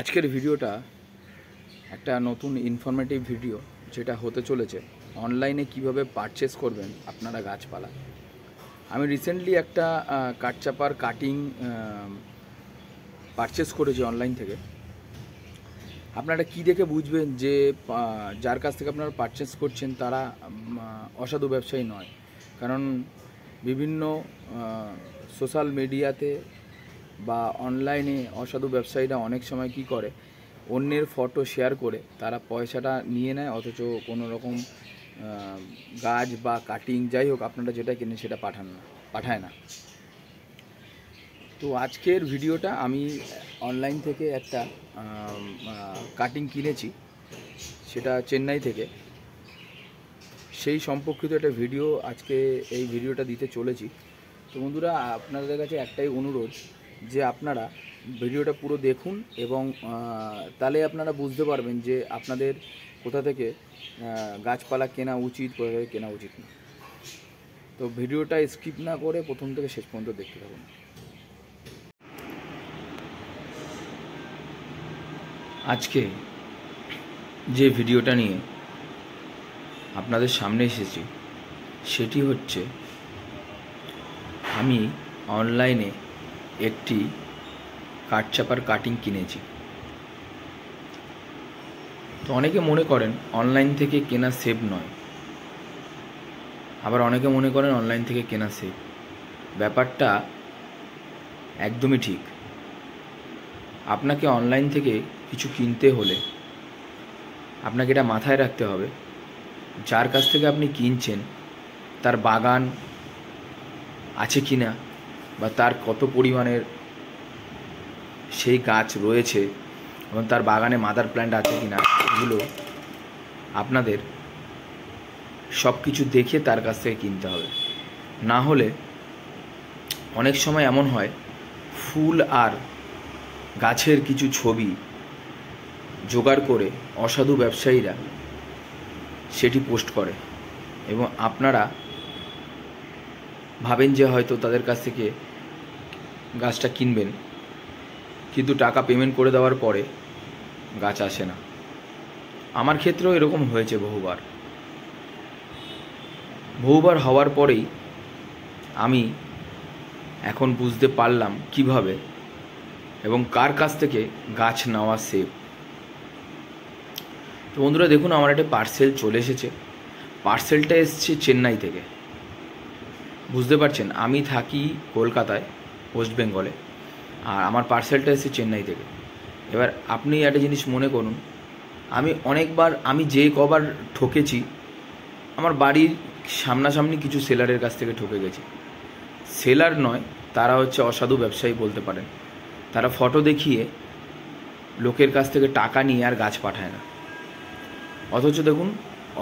আজকের ভিডিওটা একটা নতুন ইনফরমেটিভ ভিডিও, যেটা হতে চলেছে অনলাইনে কিভাবে পারচেস করবেন আপনারা গাছপালা। আমি রিসেন্টলি একটা কাঠচাপার কাটিং পারচেস করেছি অনলাইন থেকে। আপনারা কি দেখে বুঝবেন যে যার কাছ থেকে আপনারা পারচেস করছেন তারা অসাধু ব্যবসায়ী নয়? কারণ বিভিন্ন সোশ্যাল মিডিয়াতে বা অনলাইনে অসাধু ব্যবসায়ীরা অনেক সময় কি করে, অন্যের ফটো শেয়ার করে তারা পয়সাটা নিয়ে নেয়, অথচ কোনো রকম গাছ বা কাটিং যাই হোক আপনারা যেটা কেনেন সেটা পাঠায় না। তো আজকের ভিডিওটা আমি অনলাইন থেকে একটা কাটিং কিনেছি, সেটা চেন্নাই থেকে। সেই সম্পর্কিত একটা ভিডিও আজকে এই ভিডিওটা দিতে চলেছি। তো বন্ধুরা, আপনাদের কাছে একটাই অনুরোধ যে আপনারা ভিডিওটা পুরো দেখুন এবং তাহলে আপনারা বুঝতে পারবেন যে আপনাদের কোথা থেকে গাছপালা কেনা উচিত, কোথা থেকে কেনা উচিত না। তো ভিডিওটা স্কিপ না করে প্রথম থেকে শেষ পর্যন্ত দেখতে থাকুন। আজকে যে ভিডিওটা নিয়ে আপনাদের সামনে এসেছি সেটি হচ্ছে, আমি অনলাইনে একটি কাঠচাপার কাটিং কিনেছি। তো অনেকে মনে করেন অনলাইন থেকে কেনা সেফ নয়, আবার অনেকে মনে করেন অনলাইন থেকে কেনা সেফ। ব্যাপারটা একদমই ঠিক। আপনাকে অনলাইন থেকে কিছু কিনতে হলে আপনাকে এটা মাথায় রাখতে হবে, যার কাছ থেকে আপনি কিনছেন তার বাগান আছে কি না, বা তার কত পরিমাণের সেই গাছ রয়েছে এবং তার বাগানে মাদার প্ল্যান্ট আছে কি না, এগুলো আপনাদের সব কিছু দেখে তার কাছ থেকে কিনতে হবে। না হলে অনেক সময় এমন হয়, ফুল আর গাছের কিছু ছবি জোগাড় করে অসাধু ব্যবসায়ীরা সেটি পোস্ট করে এবং আপনারা ভাবেন যে হয়তো তাদের কাছ থেকে গাছটা কিনবেন, কিন্তু টাকা পেমেন্ট করে দেওয়ার পরে গাছ আসে না। আমার ক্ষেত্রেও এরকম হয়েছে বহুবার হওয়ার পরেই আমি এখন বুঝতে পারলাম কিভাবে এবং কার কাছ থেকে গাছ নেওয়া সেফ। তো বন্ধুরা দেখুন, আমার একটা পার্সেল চলে এসেছে। পার্সেলটা এসছে চেন্নাই থেকে। বুঝতে পারছেন, আমি থাকি কলকাতায়, ওয়েস্ট বেঙ্গলে, আর আমার পার্সেলটা এসেছে চেন্নাই থেকে। এবার আপনি একটা জিনিস মনে করুন, আমি যে কবার ঠকেছি, আমার বাড়ির সামনাসামনি কিছু সেলারের কাছ থেকে ঠকে গেছি। সেলার নয়, তারা হচ্ছে অসাধু ব্যবসায়ী বলতে পারেন। তারা ফটো দেখিয়ে লোকের কাছ থেকে টাকা নিয়ে আর গাছ পাঠায় না। অথচ দেখুন,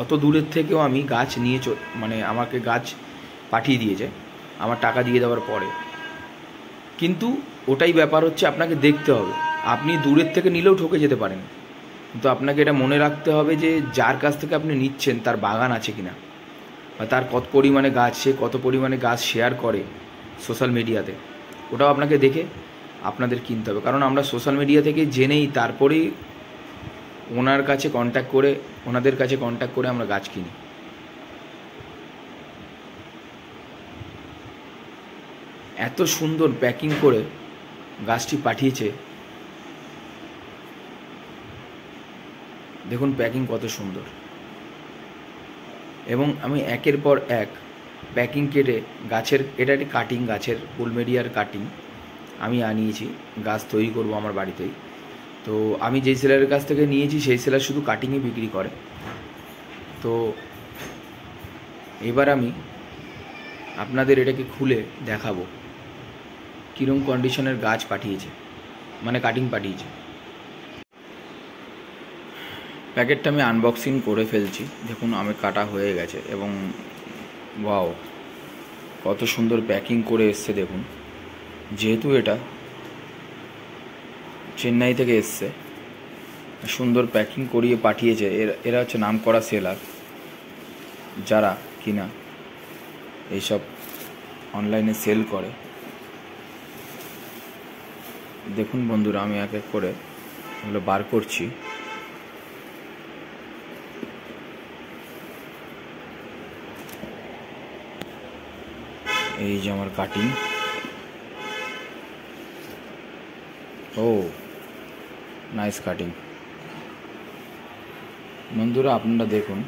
অত দূরের থেকেও আমি গাছ নিয়ে আমাকে গাছ পাঠিয়ে দিয়েছে আমার টাকা দিয়ে দেওয়ার পরে। কিন্তু ওটাই ব্যাপার হচ্ছে, আপনাকে দেখতে হবে। আপনি দূরের থেকে নিলেও ঠকে যেতে পারেন, কিন্তু আপনাকে এটা মনে রাখতে হবে যে যার কাছ থেকে আপনি নিচ্ছেন তার বাগান আছে কিনা, বা তার কত পরিমাণে গাছ, সে কত পরিমাণে গাছ শেয়ার করে সোশ্যাল মিডিয়াতে, ওটাও আপনাকে দেখে আপনাদের কিনতে হবে। কারণ আমরা সোশ্যাল মিডিয়া থেকে জেনেই তারপরেই ওনাদের কাছে কন্ট্যাক্ট করে আমরা গাছ কিনি। এত সুন্দর প্যাকিং করে গাছটি পাঠিয়েছে, দেখুন প্যাকিং কত সুন্দর। এবং আমি একের পর এক প্যাকিং কেটে গাছের, এটা একটি কাটিং, গাছের পুলমেরিয়ার কাটিং আমি আনিয়েছি, গাছ তৈরি করব আমার বাড়িতেই। তো আমি যেই সেলারের কাছ থেকে নিয়েছি সেই সেলার শুধু কাটিংই বিক্রি করে। তো এবার আমি আপনাদের এটাকে খুলে দেখাবো কীরকম কন্ডিশনের গাছ পাঠিয়েছে, কাটিং পাঠিয়েছে। প্যাকেটটা আমি আনবক্সিং করে ফেলছি। দেখুন আমি কাটা হয়ে গেছে এবং ওয়াও কত সুন্দর প্যাকিং করে এসছে দেখুন। যেহেতু এটা চেন্নাই থেকে এসছে, সুন্দর প্যাকিং করিয়ে পাঠিয়েছে। এরা হচ্ছে নামকরা সেলার, যারা কিনা এইসব অনলাইনে সেল করে। দেখুন বন্ধুরা, আমি এক এক করে এগুলো বার করছি। এই যে আমার কাটিং। ও নাইস কাটিং। বন্ধুরা আপনারা দেখুন,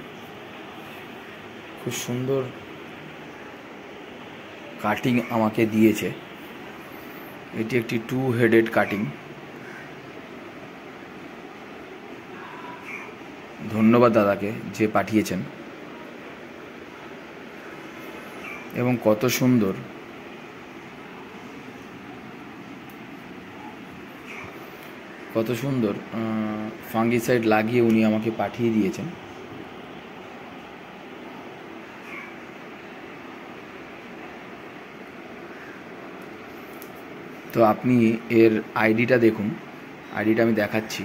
খুব সুন্দর কাটিং আমাকে দিয়েছে। এটি একটি 2 হেডেড কাটিং। ধন্যবাদ দাদাকে যে পাঠিয়েছেন। এবং কত সুন্দর ফাঙ্গিসাইড লাগিয়ে উনি আমাকে পাঠিয়ে দিয়েছেন। তো আপনি এর আইডিটা দেখুন, আইডিটা আমি দেখাচ্ছি।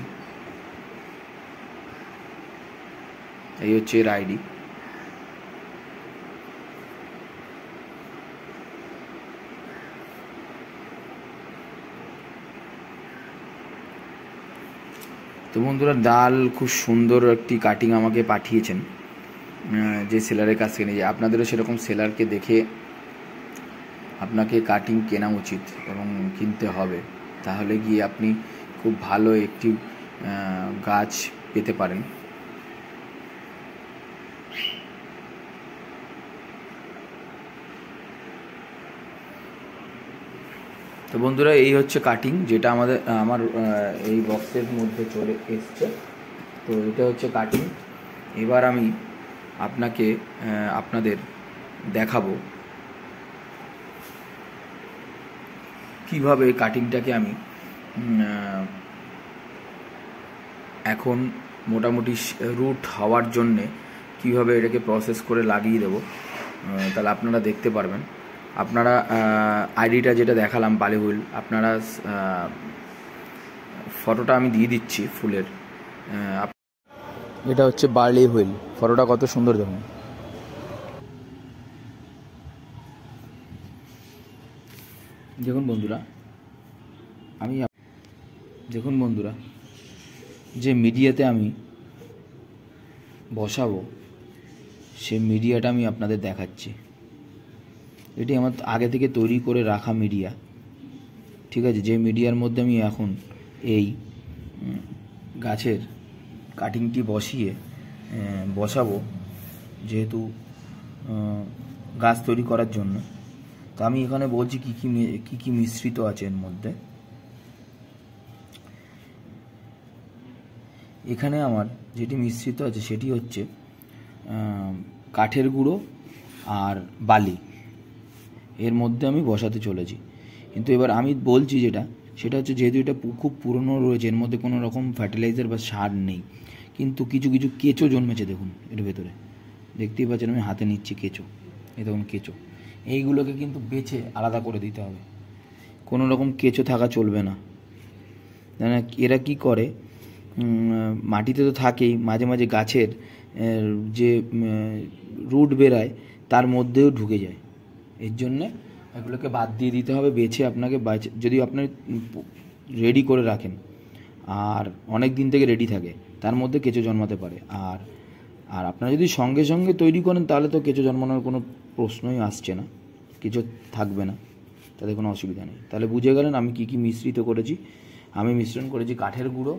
এই হচ্ছে এর আইডি। তো বন্ধুরা ডাল খুব সুন্দর একটি কাটিং আমাকে পাঠিয়েছেন যে সেলারের কাছ থেকে নিয়ে। আপনাদেরও সেরকম সেলারকে দেখে আপনাকে কাটিং কেনা উচিত এবং কিনতে হবে, তাহলে গিয়ে আপনি খুব ভালো একটি গাছ পেতে পারেন। তো বন্ধুরা এই হচ্ছে কাটিং, যেটা আমার এই বক্সের মধ্যে চলে এসছে। তো এটা হচ্ছে কাটিং। এবার আমি আপনাদের দেখাবো কিভাবে কাটিংটাকে আমি এখন মোটামুটি রুট হওয়ার জন্যে কিভাবে এটাকে প্রসেস করে লাগিয়ে দেবো, তাহলে আপনারা দেখতে পারবেন। আপনারা আইডিটা যেটা দেখালাম বালি হুইল, আপনারা ফটোটা আমি দিয়ে দিচ্ছি ফুলের। এটা হচ্ছে বার্লি হুইল, ফটোটা কত সুন্দর দেখুন। দেখুন বন্ধুরা যে মিডিয়াতে আমি বসাবো সেই মিডিয়াটা আমি আপনাদের দেখাচ্ছি। এটি আমার আগে থেকে তৈরি করে রাখা মিডিয়া, ঠিক আছে। যে মিডিয়ার মধ্যে আমি এখন এই গাছের কাটিংটি বসাবো, যেহেতু গাছ তৈরি করার জন্য। তো আমি এখানে বলছি কী কী মিশ্রিত আছে এর মধ্যে। এখানে আমার যেটি মিশ্রিত আছে সেটি হচ্ছে কাঠের গুঁড়ো আর বালি, এর মধ্যে আমি বসাতে চলেছি। কিন্তু এবার আমি বলছি সেটা হচ্ছে, যেহেতু এটা খুব পুরনো রয়েছে, এর মধ্যে কোনো রকম ফার্টিলাইজার বা সার নেই, কিন্তু কিছু কিছু কেঁচো জন্মেছে। দেখুন এর ভেতরে দেখতেই পাচ্ছেন, আমি হাতে নিচ্ছি কেঁচো, এই দেখুন কেঁচো। এইগুলোকে কিন্তু বেছে আলাদা করে দিতে হবে, কোনো রকম কেঁচো থাকা চলবে না। এরা কি করে, মাটিতে তো থাকেই, মাঝে মাঝে গাছের যে রুট বেরায় তার মধ্যেও ঢুকে যায়। এর জন্যে এগুলোকে বাদ দিয়ে দিতে হবে, বেছে আপনাকে যদি আপনি রেডি করে রাখেন আর অনেক দিন থেকে রেডি থাকে, তার মধ্যে কেঁচো জন্মাতে পারে। আর আপনারা যদি সঙ্গে সঙ্গে তৈরি করেন তাহলে তো কেঁচো জন্মানোর কোনো প্রশ্নই আসছে না, কেঁচো থাকবে না, তাতে কোনো অসুবিধা নেই। তাহলে বুঝে গেলেন আমি কি কি মিশ্রিত করেছি। আমি মিশ্রণ করেছি কাঠের গুঁড়ো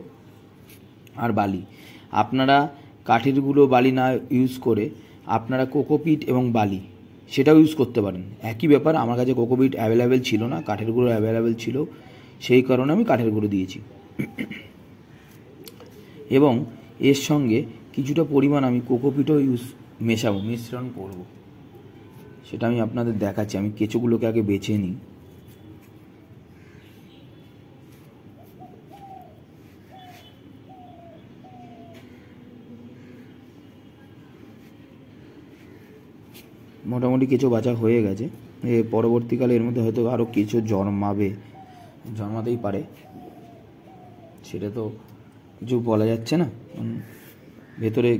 আর বালি। আপনারা কাঠের গুঁড়ো বালি না ইউজ করে আপনারা কোকোপিট এবং বালি সেটাও ইউজ করতে পারেন, একই ব্যাপার। আমার কাছে কোকোপিট অ্যাভেলেবেল ছিল না, কাঠের গুঁড়ো অ্যাভেলেবেল ছিল, সেই কারণে আমি কাঠের গুঁড়ো দিয়েছি। এবং এর সঙ্গে কিছুটা পরিমাণ আমি কোকোপিটও মিশ্রণ করব, সেটা আমি আপনাদের দেখাচ্ছি। আমি কেঁচোগুলোকে আগে বেছে নিই। মোটামুটি কেঁচো বাছা হয়ে গেছে। পরবর্তীকালে এর মধ্যে হয়তো আরও কেঁচো জন্মাতেই পারে, সেটা তো কিছু বলা যাচ্ছে না। ভেতরে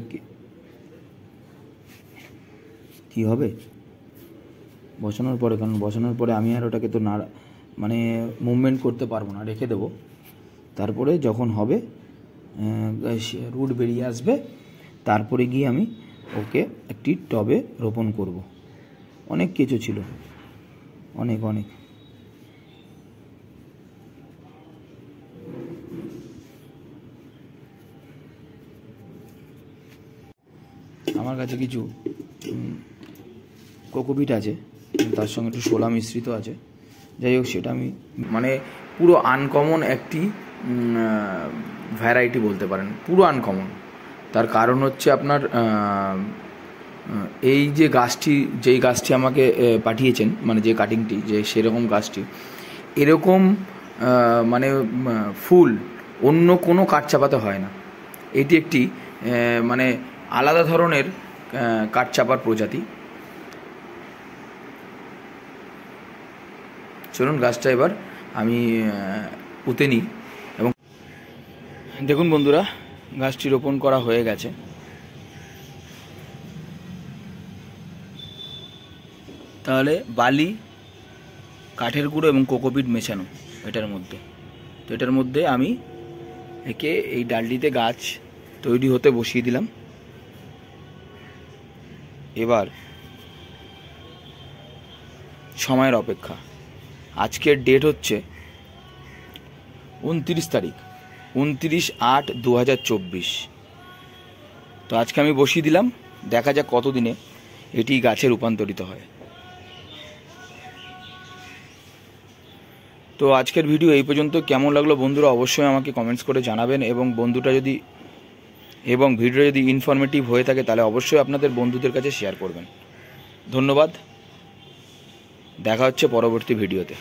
কি হবে বসানোর পরে, কারণ বসানোর পরে আমি আর ওটাকে তো মুভমেন্ট করতে পারবো না, রেখে দেবো। তারপরে যখন হবে রুট বেরিয়ে আসবে, তারপরে গিয়ে আমি ওকে একটি টবে রোপণ করব। অনেক কেঁচো ছিল, অনেক অনেক। আমার কাছে কিছু কোকোপিট আছে, তার সঙ্গে একটু শোলা মিশ্রিত আছে। যাই হোক, সেটা আমি মানে পুরো আনকমন একটি ভ্যারাইটি বলতে পারেন, পুরো আনকমন। তার কারণ হচ্ছে আপনার এই যে গাছটি, যেই গাছটি আমাকে পাঠিয়েছেন, মানে যে কাটিংটি, যে সেরকম গাছটি, এরকম মানে ফুল অন্য কোনো কাঠচাপাতে হয় না। এটি একটি মানে আলাদা ধরনের কাঠচাপার প্রজাতি। চলুন গাছটা এবার আমি পুঁতে নিই। এবং দেখুন বন্ধুরা, গাছটি রোপণ করা হয়ে গেছে। তাহলে বালি, কাঠের গুঁড়ো এবং কোকোপিট মেশানো এটার মধ্যে। তো এটার মধ্যে আমি একে এই ডালটিতে গাছ তৈরি হতে বসিয়ে দিলাম। এবার সময়ের অপেক্ষা। আজকের ডেট হচ্ছে 29 তারিখ, 29/8/2024। তো আজকে আমি বসিয়ে দিলাম, দেখা যাক কতদিনে এটি গাছে রূপান্তরিত হয়। তো আজকের ভিডিও এই পর্যন্ত। কেমন লাগলো বন্ধুরা অবশ্যই আমাকে কমেন্টস করে জানাবেন, এবং ভিডিওটা যদি ইনফরমেটিভ হয়ে থাকে তাহলে অবশ্যই আপনাদের বন্ধুদের কাছে শেয়ার করবেন। ধন্যবাদ, দেখা হচ্ছে পরবর্তী ভিডিওতে।